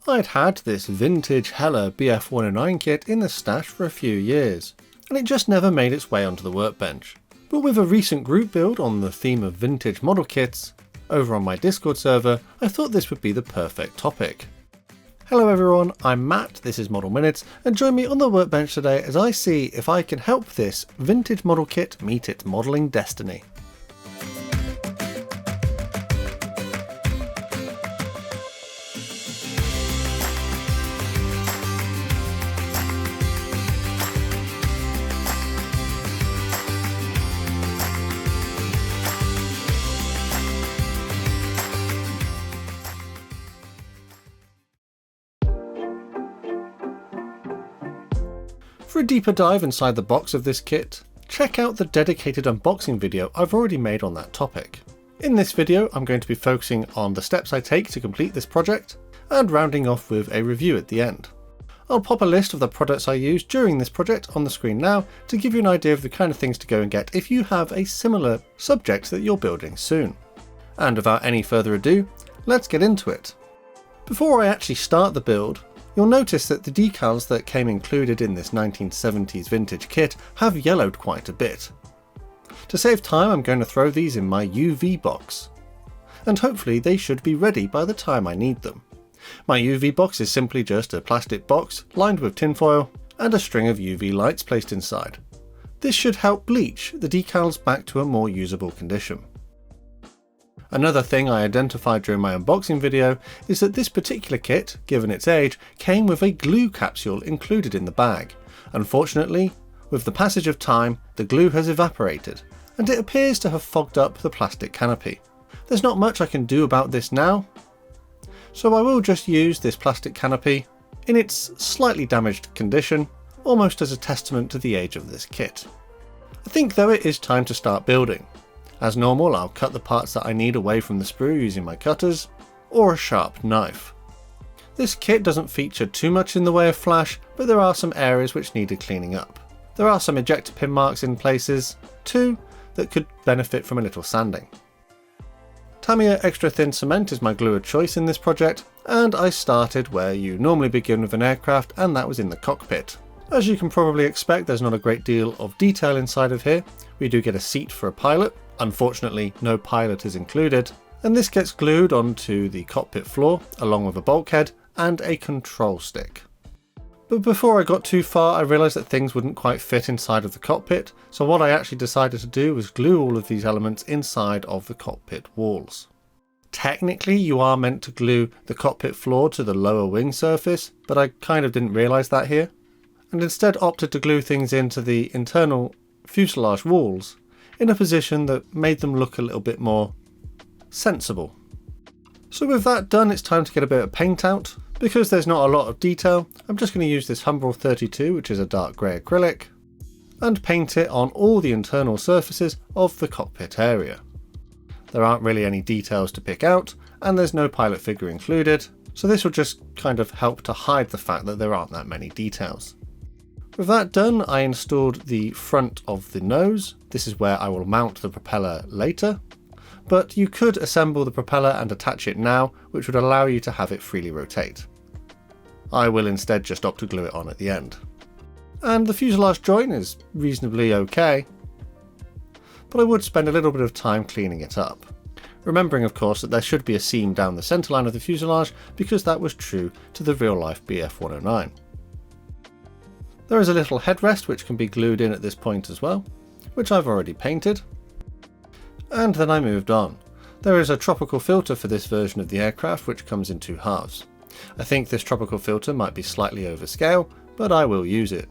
I'd had this vintage Heller Bf 109 kit in the stash for a few years, and it just never made its way onto the workbench. But with a recent group build on the theme of vintage model kits over on my Discord server, I thought this would be the perfect topic. Hello everyone, I'm Matt, this is Model Minutes, and join me on the workbench today as I see if I can help this vintage model kit meet its modelling destiny. For a deeper dive inside the box of this kit, check out the dedicated unboxing video I've already made on that topic. In this video I'm going to be focusing on the steps I take to complete this project, and rounding off with a review at the end. I'll pop a list of the products I used during this project on the screen now to give you an idea of the kind of things to go and get if you have a similar subject that you're building soon. And without any further ado, let's get into it. Before I actually start the build, you'll notice that the decals that came included in this 1970s vintage kit have yellowed quite a bit. To save time, I'm going to throw these in my UV box, and hopefully they should be ready by the time I need them. My UV box is simply just a plastic box lined with tinfoil and a string of UV lights placed inside. This should help bleach the decals back to a more usable condition. Another thing I identified during my unboxing video is that this particular kit, given its age, came with a glue capsule included in the bag. Unfortunately, with the passage of time, the glue has evaporated, and it appears to have fogged up the plastic canopy. There's not much I can do about this now, so I will just use this plastic canopy in its slightly damaged condition, almost as a testament to the age of this kit. I think though it is time to start building. As normal, I'll cut the parts that I need away from the sprue using my cutters, or a sharp knife. This kit doesn't feature too much in the way of flash, but there are some areas which needed cleaning up. There are some ejector pin marks in places, too, that could benefit from a little sanding. Tamiya extra thin cement is my glue of choice in this project, and I started where you normally begin with an aircraft, and that was in the cockpit. As you can probably expect, there's not a great deal of detail inside of here. We do get a seat for a pilot. Unfortunately, no pilot is included, and this gets glued onto the cockpit floor along with a bulkhead and a control stick. But before I got too far, I realised that things wouldn't quite fit inside of the cockpit, so what I actually decided to do was glue all of these elements inside of the cockpit walls. Technically, you are meant to glue the cockpit floor to the lower wing surface, but I kind of didn't realise that here, and instead opted to glue things into the internal fuselage walls in a position that made them look a little bit more sensible. So with that done, it's time to get a bit of paint out. Because there's not a lot of detail, I'm just going to use this Humbrol 32, which is a dark grey acrylic, and paint it on all the internal surfaces of the cockpit area. There aren't really any details to pick out, and there's no pilot figure included, so this will just kind of help to hide the fact that there aren't that many details. With that done, I installed the front of the nose. This is where I will mount the propeller later, but you could assemble the propeller and attach it now, which would allow you to have it freely rotate. I will instead just opt to glue it on at the end. And the fuselage joint is reasonably okay, but I would spend a little bit of time cleaning it up. Remembering of course that there should be a seam down the centre line of the fuselage, because that was true to the real life Bf 109. There is a little headrest which can be glued in at this point as well, which I've already painted. And then I moved on. There is a tropical filter for this version of the aircraft which comes in two halves. I think this tropical filter might be slightly overscale, but I will use it.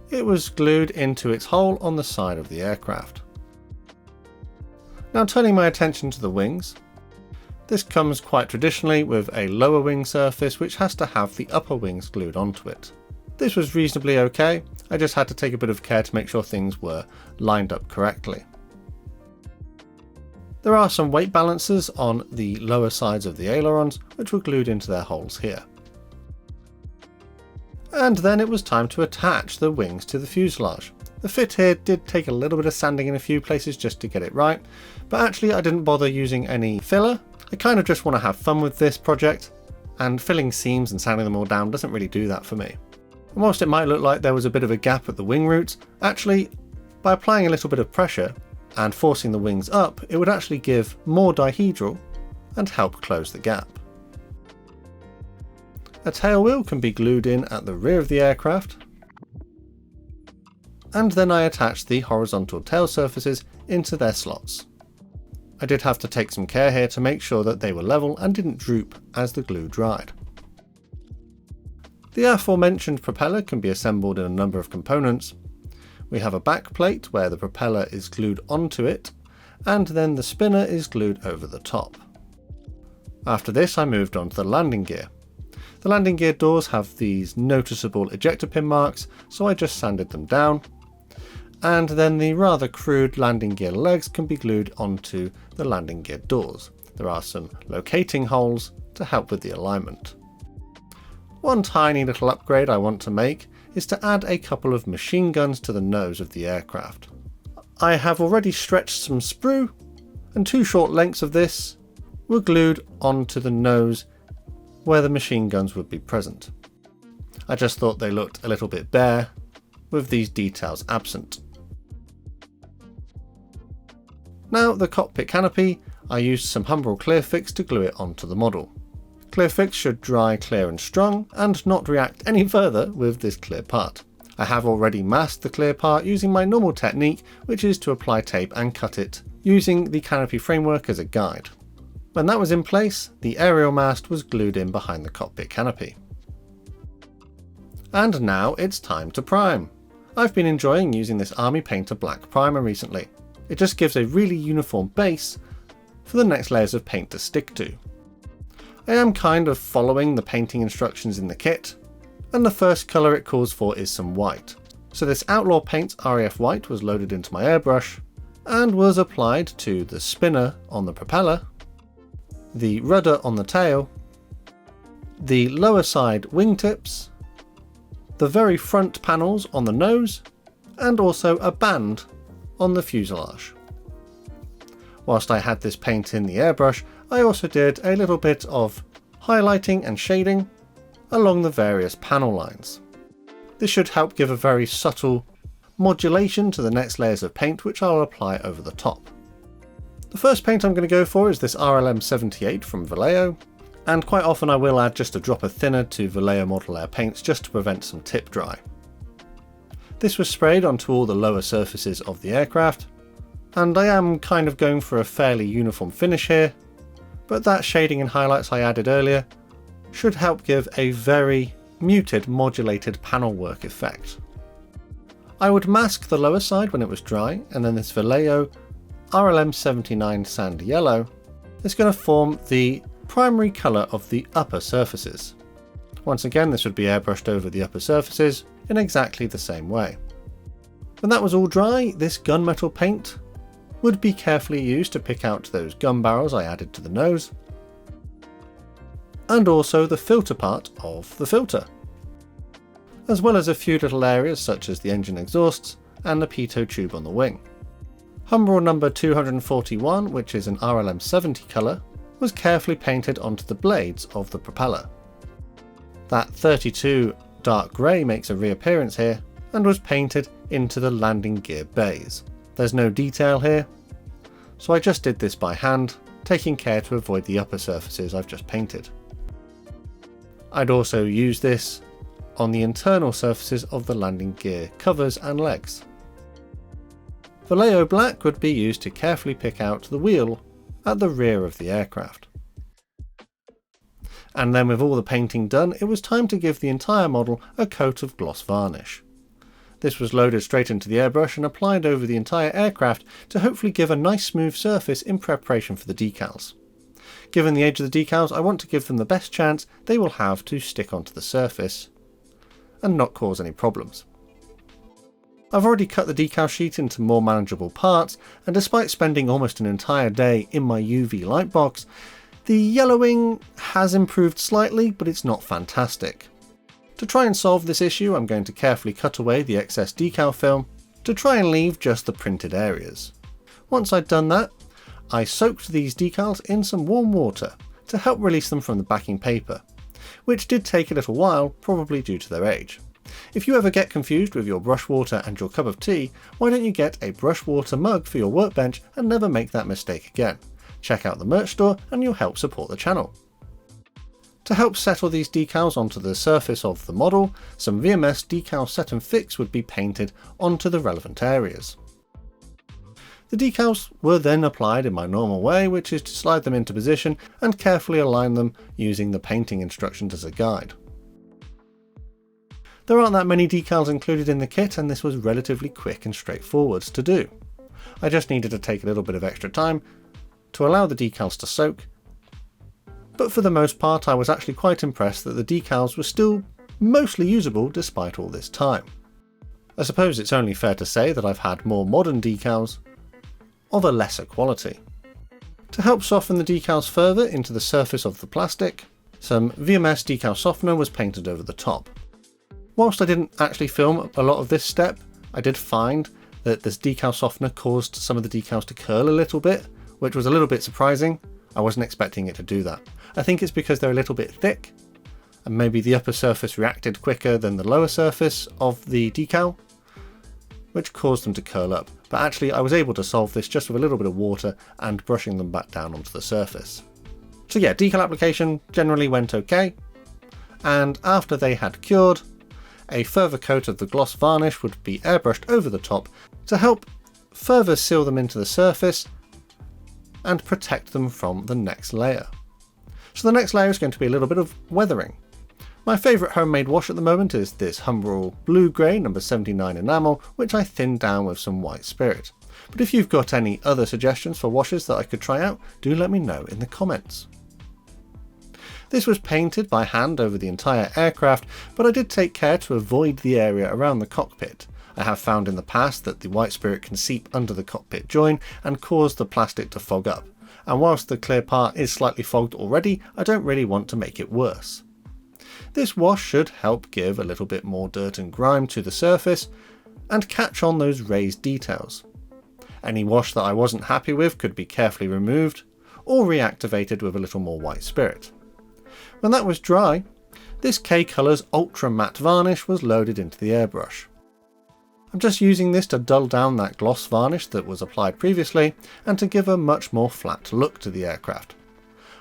It was glued into its hole on the side of the aircraft. Now turning my attention to the wings. This comes quite traditionally with a lower wing surface which has to have the upper wings glued onto it. This was reasonably okay, I just had to take a bit of care to make sure things were lined up correctly. There are some weight balancers on the lower sides of the ailerons which were glued into their holes here. And then it was time to attach the wings to the fuselage. The fit here did take a little bit of sanding in a few places just to get it right, but actually I didn't bother using any filler. I kind of just want to have fun with this project, and filling seams and sanding them all down doesn't really do that for me. And whilst it might look like there was a bit of a gap at the wing roots, actually by applying a little bit of pressure and forcing the wings up, it would actually give more dihedral and help close the gap. A tail wheel can be glued in at the rear of the aircraft, and then I attached the horizontal tail surfaces into their slots. I did have to take some care here to make sure that they were level and didn't droop as the glue dried. The aforementioned propeller can be assembled in a number of components. We have a back plate where the propeller is glued onto it, and then the spinner is glued over the top. After this I moved on to the landing gear. The landing gear doors have these noticeable ejector pin marks, so I just sanded them down. And then the rather crude landing gear legs can be glued onto the landing gear doors. There are some locating holes to help with the alignment. One tiny little upgrade I want to make is to add a couple of machine guns to the nose of the aircraft. I have already stretched some sprue, and 2 short lengths of this were glued onto the nose where the machine guns would be present. I just thought they looked a little bit bare with these details absent. Now the cockpit canopy, I used some Humbrol Clear Fix to glue it onto the model. Clear Fix should dry clear and strong and not react any further with this clear part. I have already masked the clear part using my normal technique, which is to apply tape and cut it using the canopy framework as a guide. When that was in place, the aerial mast was glued in behind the cockpit canopy. And now it's time to prime. I've been enjoying using this Army Painter black primer recently. It just gives a really uniform base for the next layers of paint to stick to. I am kind of following the painting instructions in the kit, and the first colour it calls for is some white. So this Outlaw Paints RAF white was loaded into my airbrush and was applied to the spinner on the propeller, the rudder on the tail, the lower side wingtips, the very front panels on the nose, and also a band on the fuselage. Whilst I had this paint in the airbrush, I also did a little bit of highlighting and shading along the various panel lines. This should help give a very subtle modulation to the next layers of paint, which I'll apply over the top. The first paint I'm going to go for is this RLM 78 from Vallejo, and quite often I will add just a drop of thinner to Vallejo Model Air paints just to prevent some tip dry. This was sprayed onto all the lower surfaces of the aircraft, and I am kind of going for a fairly uniform finish here, but that shading and highlights I added earlier should help give a very muted modulated panel work effect. I would mask the lower side when it was dry, and then this Vallejo RLM 79 Sand Yellow is going to form the primary colour of the upper surfaces. Once again, this would be airbrushed over the upper surfaces in exactly the same way. When that was all dry, this gunmetal paint would be carefully used to pick out those gun barrels I added to the nose, and also the filter part of the filter, as well as a few little areas such as the engine exhausts and the pitot tube on the wing. Humbrol number 241, which is an RLM 70 colour, was carefully painted onto the blades of the propeller. That 32 dark grey makes a reappearance here and was painted into the landing gear bays. There's no detail here, so I just did this by hand, taking care to avoid the upper surfaces I've just painted. I'd also use this on the internal surfaces of the landing gear covers and legs. Vallejo black would be used to carefully pick out the wheel at the rear of the aircraft. And then with all the painting done, it was time to give the entire model a coat of gloss varnish. This was loaded straight into the airbrush and applied over the entire aircraft to hopefully give a nice smooth surface in preparation for the decals. Given the age of the decals, I want to give them the best chance they will have to stick onto the surface and not cause any problems. I've already cut the decal sheet into more manageable parts, and despite spending almost an entire day in my UV light box, the yellowing has improved slightly, but it's not fantastic. To try and solve this issue, I'm going to carefully cut away the excess decal film to try and leave just the printed areas. Once I'd done that, I soaked these decals in some warm water to help release them from the backing paper. which did take a little while, probably due to their age. If you ever get confused with your brush water and your cup of tea, why don't you get a brush water mug for your workbench and never make that mistake again? Check out the merch store and you'll help support the channel. To help settle these decals onto the surface of the model, some VMS decal set and fix would be painted onto the relevant areas. The decals were then applied in my normal way, which is to slide them into position and carefully align them using the painting instructions as a guide. There aren't that many decals included in the kit, and this was relatively quick and straightforward to do. I just needed to take a little bit of extra time to allow the decals to soak, but for the most part I was actually quite impressed that the decals were still mostly usable despite all this time. I suppose it's only fair to say that I've had more modern decals of a lesser quality. To help soften the decals further into the surface of the plastic, some VMS decal softener was painted over the top. Whilst I didn't actually film a lot of this step, I did find that this decal softener caused some of the decals to curl a little bit, which was a little bit surprising. I wasn't expecting it to do that. I think it's because they're a little bit thick, and maybe the upper surface reacted quicker than the lower surface of the decal, which caused them to curl up. But actually I was able to solve this just with a little bit of water and brushing them back down onto the surface. So yeah, decal application generally went okay, and after they had cured, a further coat of the gloss varnish would be airbrushed over the top to help further seal them into the surface and protect them from the next layer. So the next layer is going to be a little bit of weathering. My favourite homemade wash at the moment is this Humbrol Blue Grey No. 79 enamel, which I thinned down with some white spirit. But if you've got any other suggestions for washes that I could try out, do let me know in the comments. This was painted by hand over the entire aircraft, but I did take care to avoid the area around the cockpit. I have found in the past that the white spirit can seep under the cockpit join and cause the plastic to fog up, and whilst the clear part is slightly fogged already, I don't really want to make it worse. This wash should help give a little bit more dirt and grime to the surface and catch on those raised details. Any wash that I wasn't happy with could be carefully removed or reactivated with a little more white spirit. When that was dry, this K-Colors Ultra Matte Varnish was loaded into the airbrush. I'm just using this to dull down that gloss varnish that was applied previously and to give a much more flat look to the aircraft.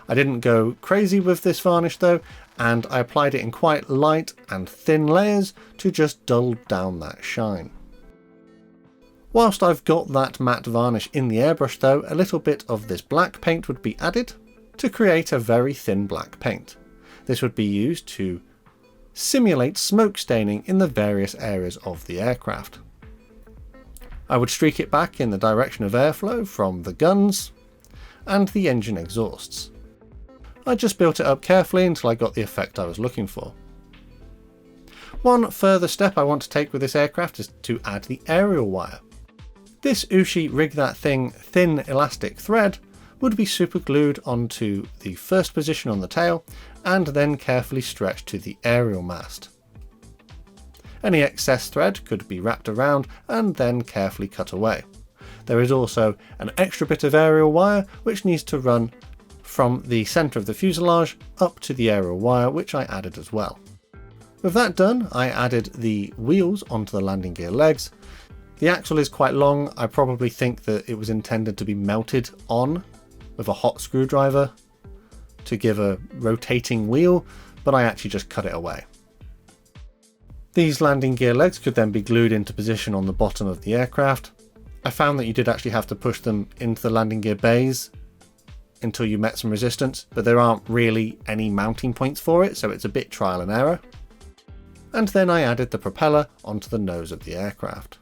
I didn't go crazy with this varnish though, and I applied it in quite light and thin layers to just dull down that shine. Whilst I've got that matte varnish in the airbrush though, a little bit of this black paint would be added to create a very thin black paint. This would be used to simulate smoke staining in the various areas of the aircraft. I would streak it back in the direction of airflow from the guns and the engine exhausts. I just built it up carefully until I got the effect I was looking for. One further step I want to take with this aircraft is to add the aerial wire. This Ushi Rig That Thing thin elastic thread would be super glued onto the first position on the tail and then carefully stretched to the aerial mast. Any excess thread could be wrapped around and then carefully cut away. There is also an extra bit of aerial wire which needs to run from the centre of the fuselage up to the aerial wire, which I added as well. With that done, I added the wheels onto the landing gear legs. The axle is quite long. I probably think that it was intended to be melted on with a hot screwdriver to give a rotating wheel, but I actually just cut it away. These landing gear legs could then be glued into position on the bottom of the aircraft. I found that you did actually have to push them into the landing gear bays until you met some resistance, but there aren't really any mounting points for it, so it's a bit trial and error. And then I added the propeller onto the nose of the aircraft.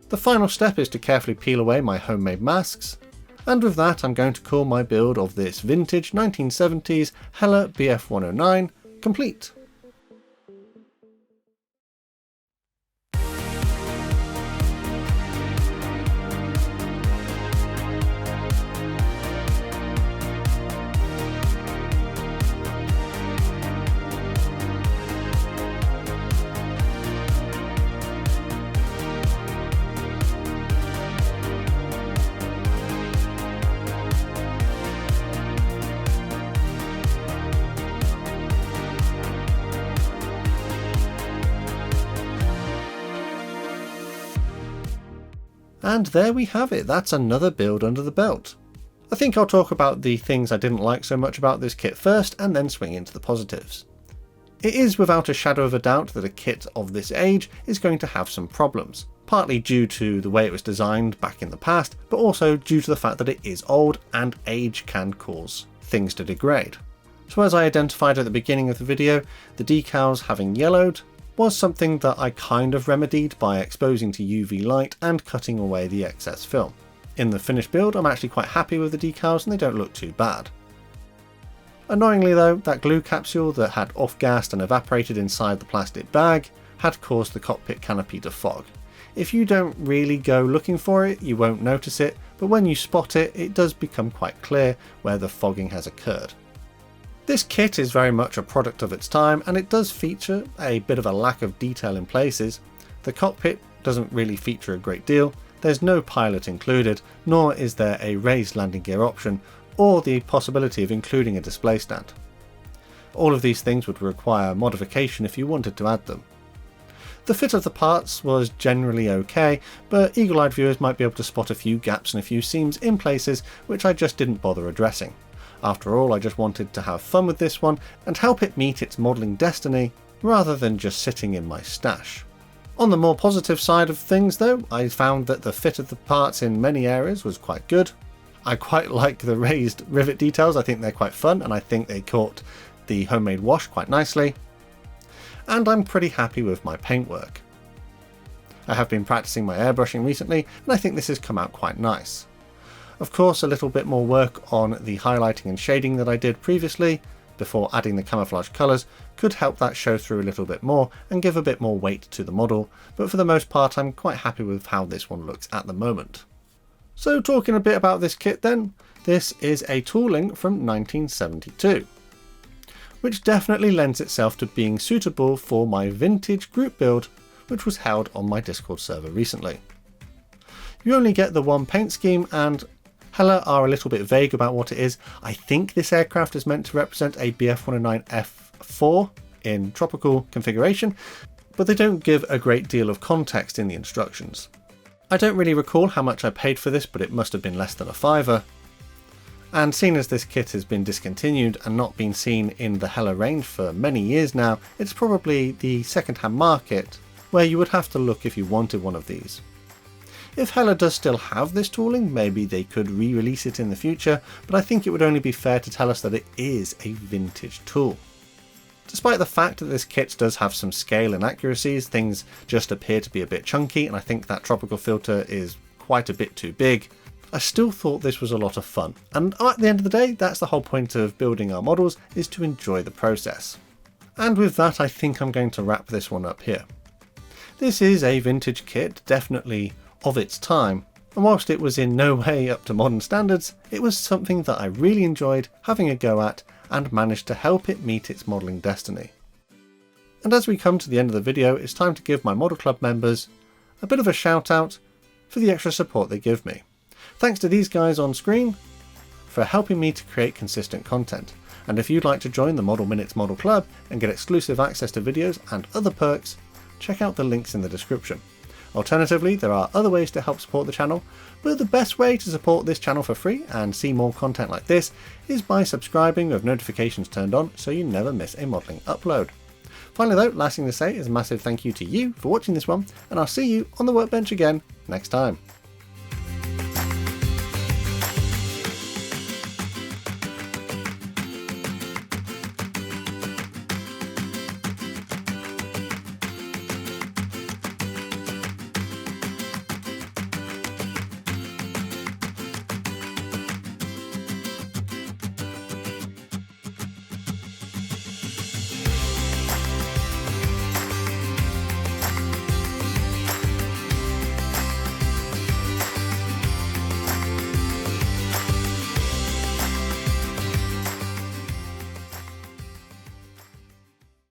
The final step is to carefully peel away my homemade masks, and with that I'm going to call my build of this vintage 1970s Heller Bf 109 complete. And there we have it, that's another build under the belt. I think I'll talk about the things I didn't like so much about this kit first and then swing into the positives. It is without a shadow of a doubt that a kit of this age is going to have some problems, partly due to the way it was designed back in the past, but also due to the fact that it is old and age can cause things to degrade. So as I identified at the beginning of the video, the decals having yellowed was something that I kind of remedied by exposing to UV light and cutting away the excess film. In the finished build, I'm actually quite happy with the decals and they don't look too bad. Annoyingly though, that glue capsule that had off-gassed and evaporated inside the plastic bag had caused the cockpit canopy to fog. If you don't really go looking for it, you won't notice it, but when you spot it, it does become quite clear where the fogging has occurred. This kit is very much a product of its time and it does feature a bit of a lack of detail in places. The cockpit doesn't really feature a great deal, there's no pilot included, nor is there a raised landing gear option or the possibility of including a display stand. All of these things would require modification if you wanted to add them. The fit of the parts was generally okay, but eagle-eyed viewers might be able to spot a few gaps and a few seams in places which I just didn't bother addressing. After all, I just wanted to have fun with this one and help it meet its modelling destiny rather than just sitting in my stash. On the more positive side of things though, I found that the fit of the parts in many areas was quite good. I quite like the raised rivet details, I think they're quite fun and I think they caught the homemade wash quite nicely. And I'm pretty happy with my paintwork. I have been practicing my airbrushing recently and I think this has come out quite nice. Of course, a little bit more work on the highlighting and shading that I did previously before adding the camouflage colours could help that show through a little bit more and give a bit more weight to the model, but for the most part I'm quite happy with how this one looks at the moment. So talking a bit about this kit then, this is a tooling from 1972, which definitely lends itself to being suitable for my vintage group build, which was held on my Discord server recently. You only get the one paint scheme and Heller are a little bit vague about what it is. I think this aircraft is meant to represent a Bf 109 F-4 in tropical configuration, but they don't give a great deal of context in the instructions. I don't really recall how much I paid for this, but it must have been less than a £5. And seeing as this kit has been discontinued and not been seen in the Heller range for many years now, it's probably the second-hand market where you would have to look if you wanted one of these. If Heller does still have this tooling, maybe they could re-release it in the future, but I think it would only be fair to tell us that it is a vintage tool. Despite the fact that this kit does have some scale inaccuracies, things just appear to be a bit chunky, and I think that tropical filter is quite a bit too big, I still thought this was a lot of fun. And at the end of the day, that's the whole point of building our models, is to enjoy the process. And with that, I think I'm going to wrap this one up here. This is a vintage kit, definitely of its time, and whilst it was in no way up to modern standards, it was something that I really enjoyed having a go at and managed to help it meet its modelling destiny. And as we come to the end of the video, it's time to give my Model Club members a bit of a shout out for the extra support they give me. Thanks to these guys on screen for helping me to create consistent content. And if you'd like to join the Model Minutes Model Club and get exclusive access to videos and other perks, check out the links in the description. Alternatively, there are other ways to help support the channel, but the best way to support this channel for free and see more content like this is by subscribing with notifications turned on so you never miss a modelling upload. Finally though, last thing to say is a massive thank you to you for watching this one, and I'll see you on the workbench again next time.